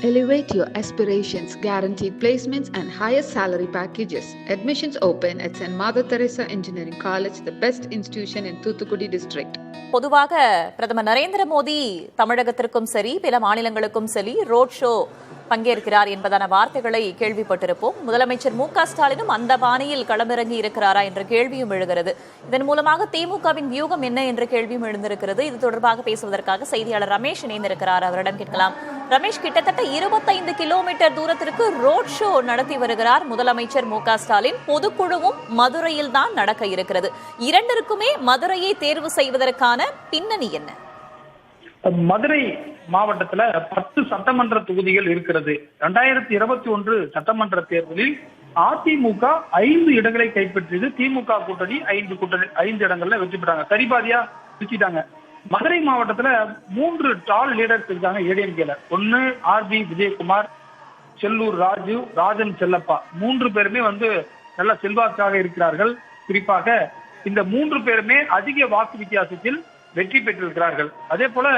Elevate your aspirations, guaranteed placements, and highest salary packages. Admissions open at St. Mother Teresa Engineering College, the best institution in Thoothukudi district. பொதுவாக பிரதமர் நரேந்திர மோடி தமிழகத்திற்கும் சரி பிற மாநிலங்களுக்கும் சரி road show பங்கேற்கிறார் என்பதான வார்த்தைகளை கேள்விப்பட்டிருப்போம். முதலமைச்சர் மு க ஸ்டாலினும் அந்த பாணியில் களமிறங்கி இருக்கிறாரா என்ற கேள்வியும் எழுகிறது. இதன் மூலமாக திமுகவின் வியூகம் என்ன என்ற கேள்வியும் எழுந்திருக்கிறது. இது தொடர்பாக பேசுவதற்காக செய்தியாளர் ரமேஷ் இணைந்திருக்கிறார். அவரிடம் கேட்கலாம். ரமேஷ், கிட்டத்தட்ட 25 கிலோமீட்டர் தூரத்திற்கு ரோட் ஷோ நடத்தி வருகிறார் முதலமைச்சர் மு க ஸ்டாலின். பொதுக்குழுவும் மதுரையில் தான் நடக்க இருக்கிறது. இரண்டிற்குமே மதுரையை தேர்வு செய்வதற்கான பின்னணி என்ன? மதுரை மாவட்டத்துல 10 சட்டமன்ற தொகுதிகள் இருக்கிறது. 2021 சட்டமன்ற தேர்தலில் அதிமுக 5 இடங்களை கைப்பற்றியது. திமுக கூட்டணி 5 இடங்கள்ல வெற்றி பெற்றாங்க. சரிபாதியா பிரிச்சுட்டாங்க. மதுரை மாவட்டத்துல 3 டால் லீடர்ஸ் இருக்காங்க ஏடிஎம்கேல. ஒன்னு ஆர்பி விஜயகுமார், செல்லூர் ராஜு, ராஜன் செல்லப்பா. 3 பேருமே நல்ல செல்வாக்காக இருக்கிறார்கள். குறிப்பாக இந்த 3 பேருமே அதிக வாக்கு வித்தியாசத்தில் வெற்றி பெற்றிருக்கிறார்கள். அதே போல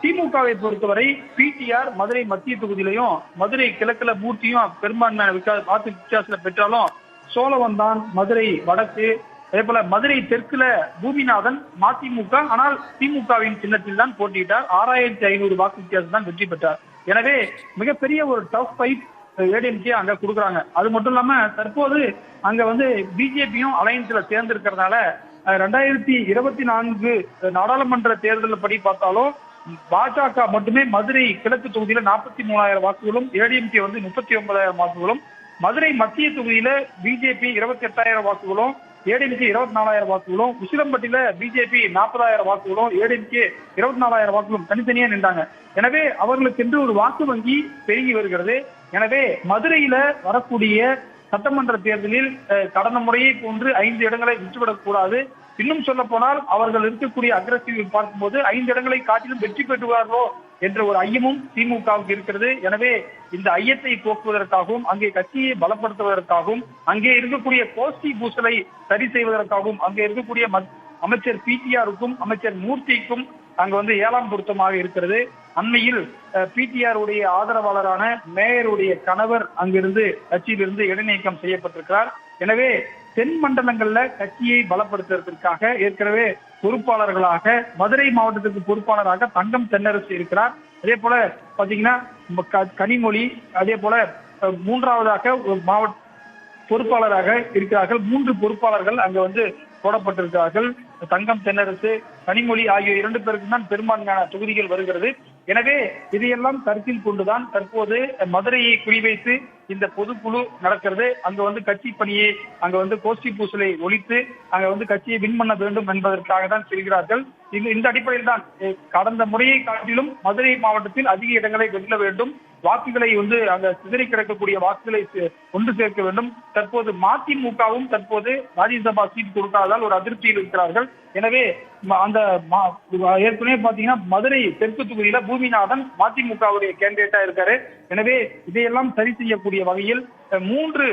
திமுகவை பொறுத்தவரை பிடிஆர் மதுரை மத்திய தொகுதியிலையும் மதுரை கிழக்குல மூர்த்தியும் பெரும்பான்மையான வாக்கு வித்தியாசத்துல பெற்றாலும் சோழவந்தான், மதுரை வடக்கு, அதே போல மதுரை தெற்குல பூமிநாதன் மதிமுக, ஆனால் திமுகவின் சின்னத்தில் தான் போட்டியிட்டார். 6500 வாக்கு வித்தியாசம் தான் வெற்றி பெற்றார். எனவே மிகப்பெரிய ஒரு டஃப் ஃபைட் ஏடிஎம்கே அங்க கொடுக்குறாங்க. அது மட்டும் இல்லாம தற்போது அங்க பிஜேபியும் அலையன்ஸ்ல சேர்ந்திருக்கிறதுனால 2024 நாடாளுமன்ற தேர்தல் படி பார்த்தாலும் பாஜக மட்டுமே மதுரை கிழக்கு தொகுதியில 43,000 வாக்குகளும், ஏடிஎம்கே 39,000 வாக்குகளும், மதுரை மத்திய தொகுதியில பிஜேபி 28,000 வாக்குகளும், ஏடிஎம்கே 24,000 வாக்குகளும், உசிலம்பட்டியில பிஜேபி 40,000 வாக்குகளும், ஏடிஎம்கே 24,000 வாக்குகளும் தனித்தனியா நின்றாங்க. எனவே அவர்களுக்கு என்று ஒரு வாக்கு வங்கி பெருகி வருகிறது. எனவே மதுரையில வரக்கூடிய சட்டமன்ற தேர்தலில் கடந்த முறையை போன்று 5 இடங்களை விட்டுவிடக் கூடாது. இன்னும் சொல்ல போனால் அவர்கள் இருக்கக்கூடிய அக்ரஸிவ் பார்க்கும்போது 5 இடங்களை காட்டிலும் வெற்றி பெற்றுவார்களோ என்ற ஒரு ஐயமும் திமுகவுக்கு இருக்கிறது. எனவே இந்த ஐயத்தை போக்குவதற்காகவும், அங்கே கட்சியை பலப்படுத்துவதற்காகவும், அங்கே இருக்கக்கூடிய கோஷ்டி பூசலை சரி செய்வதற்காகவும், அங்கே இருக்கக்கூடிய அமைச்சர் பிடிஆருக்கும் அமைச்சர் மூர்த்திக்கும் அங்க 7ஆம் பொருத்தமாக இருக்கிறது. அண்மையில் பிடிஆர் உடைய ஆதரவாளரான மேயருடைய கணவர் அங்கிருந்து கட்சியிலிருந்து இடைநீக்கம் செய்யப்பட்டிருக்கிறார். எனவே தென் மண்டலங்கள்ல கட்சியை பலப்படுத்துவதற்காக ஏற்கனவே பொறுப்பாளர்களாக மதுரை மாவட்டத்திற்கு பொறுப்பாளராக தங்கம் தென்னரசு இருக்கிறார். அதே போல பாத்தீங்கன்னா கனிமொழி, அதே போல 3ஆவதாக மாவட்ட பொறுப்பாளராக இருக்கிறார்கள். 3 பொறுப்பாளர்கள் அங்க போடப்பட்டிருக்கிறார்கள். தங்கம் தென்னரசு, கனிமொழி ஆகிய 2 பேருக்கு தான் பெரும்பான்மையான தொகுதிகள் வருகிறது. எனவே இதையெல்லாம் கருத்தில் கொண்டுதான் தற்போது மதுரையை குறிவைத்து இந்த பொதுக்குழு நடக்கிறது. அங்க கட்சி பணியை அங்க கோஷ்டி பூசலை ஒழித்து அங்க கட்சியை வின் பண்ண வேண்டும் என்பதற்காக தான் செல்கிறார்கள். இந்த அடிப்படையில் தான் கடந்த முறையை காட்டிலும் மதுரை மாவட்டத்தில் அதிக இடங்களை வெல்ல வேண்டும், வாக்குகளை அங்க சிதறி கிடக்கக்கூடிய வாக்குகளை ஒன்று சேர்க்க வேண்டும். தற்போது மதிமுகவும் தற்போது ராஜ்யசபா சீட் கொடுக்காததால் ஒரு அதிருப்தியில் இருக்கிறார்கள். எனவே அந்த ஏற்கனவே பாத்தீங்கன்னா மதுரை தெற்கு தொகுதியில பூமிநாதன் மதிமுகவுடைய கேண்டிடேட்டா இருக்காரு. எனவே இதையெல்லாம் சரி செய்யக்கூடிய வகையில் 3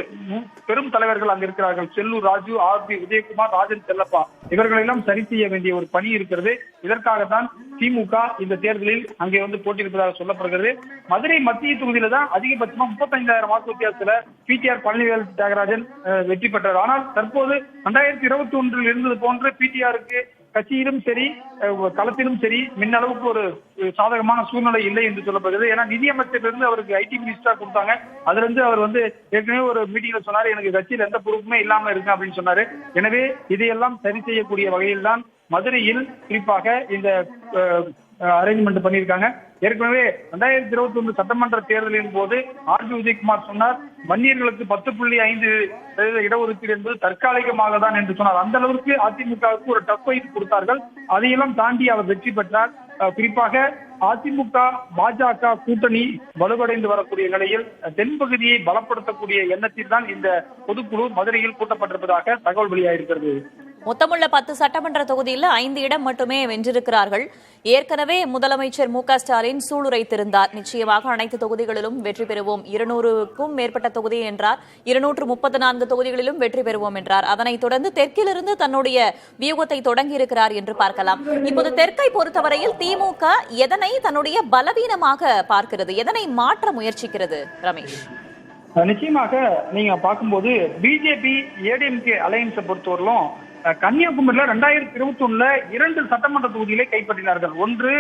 பெரும் தலைவர்கள் அங்க இருக்கிறார்கள். செல்லூர் ராஜு, ஆர்பி விஜயகுமார், ராஜன் செல்லப்பா. இவர்களெல்லாம் சரி செய்ய வேண்டிய ஒரு பணி இருக்கிறது. இதற்காகத்தான் திமுக இந்த தேர்தலில் அங்கே போட்டியிருப்பதாக சொல்லப்படுகிறது. மதுரை மத்திய தொகுதியில தான் அதிகபட்சமா 35,000 வாக்கு வித்தியாசத்துல பிடிஆர் பழனிவேல் தியாகராஜன் வெற்றி பெற்றார். ஆனால் தற்போது 2021 இருந்தது போன்று பிடிஆருக்கு கட்சியிலும் சரி களத்திலும் சரி மின்னளவுக்கு ஒரு சாதகமான சூழ்நிலை இல்லை என்று சொல்லப்படுகிறது. ஏன்னா நிதியமைச்சரிலிருந்து அவருக்கு ஐடி மினிஸ்டரா கொடுத்தாங்க. அதுல இருந்து அவர் ஏற்கனவே ஒரு மீட்டிங்ல சொன்னாரு, எனக்கு கட்சியில் எந்த பொறுப்புமே இல்லாம இருக்கு அப்படின்னு சொன்னாரு. எனவே இதையெல்லாம் சரி செய்யக்கூடிய வகையில் தான் மதுரையில் குறிப்பாக இந்த அரேஞ்ச்மெண்ட் பண்ணியிருக்காங்க. ஏற்கனவே 2021 சட்டமன்ற தேர்தலின் போது ஆர்பி விஜயகுமார் சொன்னார், வன்னியர்களுக்கு 10.5% இடஒதுக்கீடு என்பது தற்காலிகமாக தான் என்று சொன்னார். அந்த அளவுக்கு அதிமுகவுக்கு ஒரு டஃப் ஃபைட் கொடுத்தார்கள். அதையெல்லாம் தாண்டி அவர் வெற்றி பெற்றார். குறிப்பாக அதிமுக பாஜக கூட்டணி வலுவடைந்து வரக்கூடிய நிலையில் தென்பகுதியை பலப்படுத்தக்கூடிய எண்ணத்தில் தான் இந்த பொதுக்குழு மதுரையில் கூட்டப்பட்டிருப்பதாக தகவல் வெளியாயிருக்கிறது. மொத்தமுள்ள 10 சட்டமன்ற தொகுதியில் 5 இடம் மட்டுமே வென்றிருக்கிறார்கள். ஏற்கனவே முதலமைச்சர் மு.க.ஸ்டாலின் சூளுரைத்திருந்தார். நிச்சயமாக அனைத்து தொகுதிகளிலும் வெற்றி பெறுவோம், 200க்கும் மேற்பட்ட தொகுதி என்றார், 234 தொகுதிகளிலும் வெற்றி பெறுவோம் என்றார். அதனைத் தொடர்ந்து தெற்கிலிருந்து தன்னுடைய வியூகத்தை தொடங்கியிருக்கிறார் என்று பார்க்கலாம். இப்போது தெற்கை பொறுத்தவரையில் திமுக எதனை தன்னுடைய பலவீனமாக பார்க்கிறது, எதனை மாற்ற முயற்சிக்கிறது ரமேஷ்? நிச்சயமாக நீங்க பார்க்கும்போது பிஜேபி ஏடிஎம்கே அலையன்ஸை பொறுத்தவரையிலும் கன்னியாகுமரியில 2021 2 சட்டமன்ற தொகுதிகளை கைப்பற்றினார்கள். ஒன்று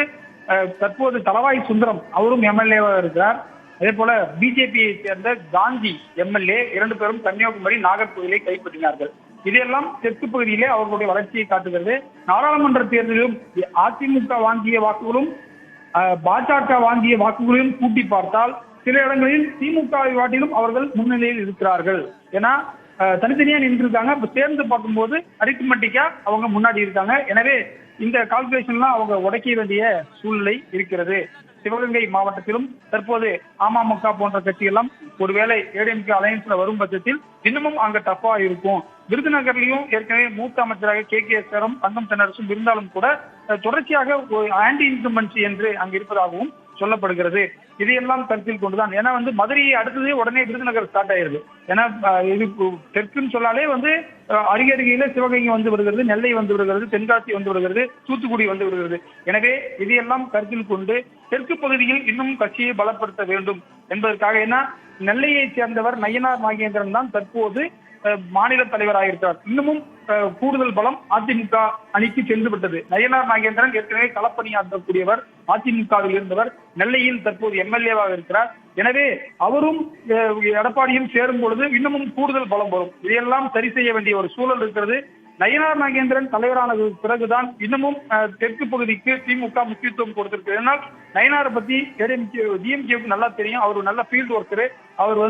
தற்போது தளவாய் சுந்தரம், அவரும் எம்எல்ஏவாக இருக்கிறார். அதே போல பிஜேபியை சேர்ந்த காந்தி எம்எல்ஏ 2 பேரும் கன்னியாகுமரி நாகர்கோவிலை கைப்பற்றினார்கள். இதையெல்லாம் தெற்கு பகுதியிலே அவர்களுடைய வளர்ச்சியை காட்டுகிறது. நாடாளுமன்ற தேர்தலிலும் அதிமுக வாங்கிய வாக்குகளும் பாஜக வாங்கிய வாக்குகளையும் கூட்டி பார்த்தால் சில இடங்களில் திமுகவை வாட்டிலும் அவர்கள் முன்னிலையில் இருக்கிறார்கள். ஏன்னா தனித்தனியா நின்றுருக்காங்க. இப்ப சேர்ந்து பார்க்கும்போது அரித்மெட்டிக்கா அவங்க முன்னாடி இருக்காங்க. எனவே இந்த கால்குலேஷன்லாம் அவங்க உடைக்க வேண்டிய சூழ்நிலை இருக்கிறது. சிவகங்கை மாவட்டத்திலும் தற்போது அமமுக போன்ற கட்சிகள்லாம் ஒருவேளை ஏடிஎம்கே அலையன்ஸ்ல வரும் பட்சத்தில் இன்னமும் அங்க டஃபா இருக்கும். விருதுநகர்லயும் ஏற்கனவே மூத்த அமைச்சராக கே.கே.எஸ்.ஆரும் தங்கம் தென்னரசும் இருந்தாலும் கூட தொடர்ச்சியாக ஆன்டி இன்கம்பன்சி என்று அங்கு இருப்பதாகவும் சொல்லப்படுகிறது. இதையெல்லாம் கருத்தில் கொண்டுதான். ஏன்னா மதுரையை அடுத்ததே உடனே விருதுநகர் ஸ்டார்ட் ஆயிருது. ஏன்னா இது தெற்குன்னு சொன்னாலே அருகருகையில சிவகங்கை வந்து விடுகிறது, நெல்லை வந்து விடுகிறது, தென்காசி வந்து விடுகிறது, தூத்துக்குடி வந்து விடுகிறது. எனவே இதையெல்லாம் கருத்தில் கொண்டு தெற்கு பகுதியில் இன்னும் கட்சியை பலப்படுத்த வேண்டும் என்பதற்காக, ஏன்னா நெல்லையை சேர்ந்தவர் நயினார் நாகேந்திரன் தான் தற்போது மாநில தலைவராக இருக்கிறார். இன்னமும் கூடுதல் பலம் அதிமுக அணிக்கு சென்று விட்டது. நயினார் நாகேந்திரன் ஏற்கனவே களப்பணியாற்றக்கூடியவர், அதிமுகவில் இருந்தவர், நெல்லையில் தற்போது எம்எல்ஏவாக இருக்கிறார். எனவே அவரும் எடப்பாடியும் சேரும் பொழுது இன்னமும் கூடுதல் பலம் வரும். இதையெல்லாம் சரி செய்ய வேண்டிய ஒரு சூழல் இருக்கிறது. நயினார் நாகேந்திரன் தலைவரானது பிறகுதான் இன்னமும் தெற்கு பகுதிக்கு திமுக முக்கியத்துவம் கொடுத்திருக்கு. ஏன்னால் நயினாரை பத்தி டிஎம்கேவுக்கு நல்லா தெரியும். அவர் நல்ல ஃபீல்டு ஒர்க்கரு. அவர்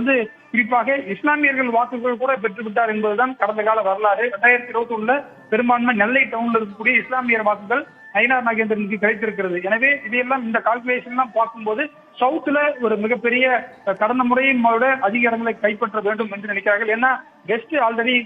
குறிப்பாக இஸ்லாமியர்கள் வாக்குகள் கூட பெற்றுவிட்டார் என்பதுதான் கடந்த கால வரலாறு. 2021 பெரும்பான்மை நெல்லை டவுன்ல இருக்கக்கூடிய இஸ்லாமியர் வாக்குகள் நயினார் நாகேந்திரனுக்கு கிடைத்திருக்கிறது. எனவே இதையெல்லாம் இந்த கால்குலேஷன் எல்லாம் பார்க்கும்போது சவுத்துல ஒரு மிகப்பெரிய கடந்த முறையும் அதிக இடங்களை கைப்பற்ற வேண்டும் என்று நினைக்கிறார்கள். ஏன்னா வெஸ்ட் ஆல்ரெடி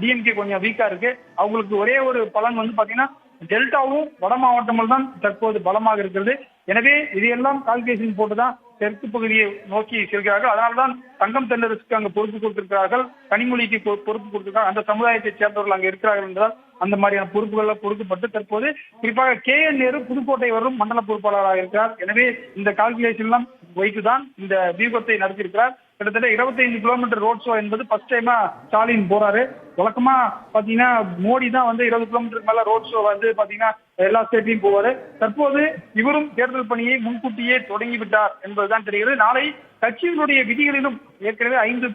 டிஎம்கே கொஞ்சம் வீக்கா இருக்கு. அவங்களுக்கு ஒரே ஒரு பலன் பாத்தீங்கன்னா டெல்டாவும் வட மாவட்டங்கள் தான் தற்போது பலமாக இருக்கிறது. எனவே இதையெல்லாம் கால்குலேஷன் போட்டுதான் தெற்கு பகுதியை நோக்கி செல்கிறார்கள். அதனால்தான் தங்கம் தென்னரசுக்கு அங்கு பொறுப்பு கொடுத்திருக்கிறார்கள், கனிமொழிக்கு பொறுப்பு கொடுத்திருக்கிறார்கள். அந்த சமுதாயத்தை சேர்ந்தவர்கள் அங்கு இருக்கிறார்கள் என்றால் அந்த மாதிரியான பொறுப்புகள் கொடுக்கப்பட்டு தற்போது குறிப்பாக கே.என். நேரு புதுக்கோட்டை வரும் மண்டல பொறுப்பாளராக இருக்கிறார். எனவே இந்த கால்குலேஷன் எல்லாம் வைத்துதான் இந்த வியூகத்தை நடத்தியிருக்கிறார். கிட்டத்தட்ட 25 கிலோமீட்டர் ரோட் ஷோ என்பது ஃபர்ஸ்ட் டைமா ஸ்டாலின் போறாரு. வழக்கமா பாத்தீங்கன்னா மோடி தான் 20 கிலோமீட்டருக்கு மேல ரோட் ஷோ பாத்தீங்கன்னா எல்லா ஸ்டேட்லையும் போவாரு. தற்போது இவரும் தேர்தல் பணியை முன்கூட்டியே தொடங்கிவிட்டார் என்பதுதான் தெரிகிறது. நாளை கட்சியினுடைய விதிகளிலும் ஏற்கனவே 5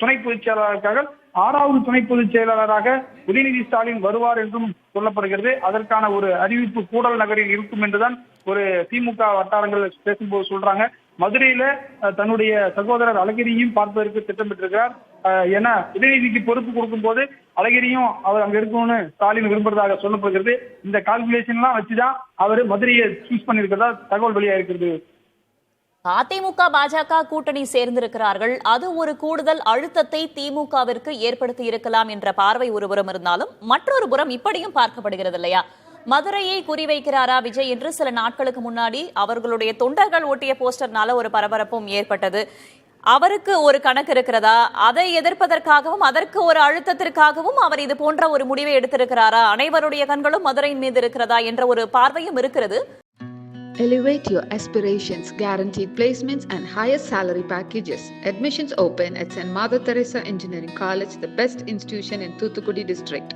துணை பொதுச் செயலாளர்கள் 6வது துணை பொதுச் செயலாளராக உதயநிதி ஸ்டாலின் வருவார் என்றும் சொல்லப்படுகிறது. அதற்கான ஒரு அறிவிப்பு கூடல் நகரில் இருக்கும் என்றுதான் ஒரு திமுக வட்டாரங்கள் பேசும்போது சொல்றாங்க. மதுரையில தன்னுடைய சகோதரர் அழகிரியும் பார்ப்பதற்கு திட்டமிட்டிருக்கிறார். ஏன்னா உதயநிதிக்கு பொறுப்பு கொடுக்கும் போது அழகிரியும் அவர் அங்க இருக்கணும்னு ஸ்டாலின் விரும்புறதாக சொல்லப்படுகிறது. இந்த கால்குலேஷன் எல்லாம் வச்சுதான் அவர் மதுரையை சூஸ் பண்ணிருக்கிறதா தகவல் வெளியா இருக்கிறது. அதிமுக பாஜக கூட்டணி சேர்ந்திருக்கிறார்கள். அது ஒரு கூடுதல் அழுத்தத்தை திமுகவிற்கு ஏற்படுத்தி இருக்கலாம் என்ற பார்வை ஒருபுறம் இருந்தாலும் மற்றொரு புறம் இப்படியும் பார்க்கப்படுகிறது இல்லையா? மதுரையை குறிவைக்கிறாரா விஜய் என்று சில நாட்களுக்கு முன்னாடி அவர்களுடைய தொண்டர்கள் ஒட்டிய போஸ்டர்னால ஒரு பரபரப்பும் ஏற்பட்டது. அவருக்கு ஒரு கணக்கு இருக்கிறதா? அதை எதிர்ப்பதற்காகவும் அதற்கு ஒரு அழுத்தத்திற்காகவும் அவர் இது போன்ற ஒரு முடிவை எடுத்திருக்கிறாரா? அனைவருடைய கண்களும் மதுரையின் மீது இருக்கிறதா என்ற ஒரு பார்வையும் இருக்கிறது. Elevate your aspirations, guaranteed placements and higher salary packages. Admissions open at St. Mother Teresa Engineering College, the best institution in Thoothukudi district.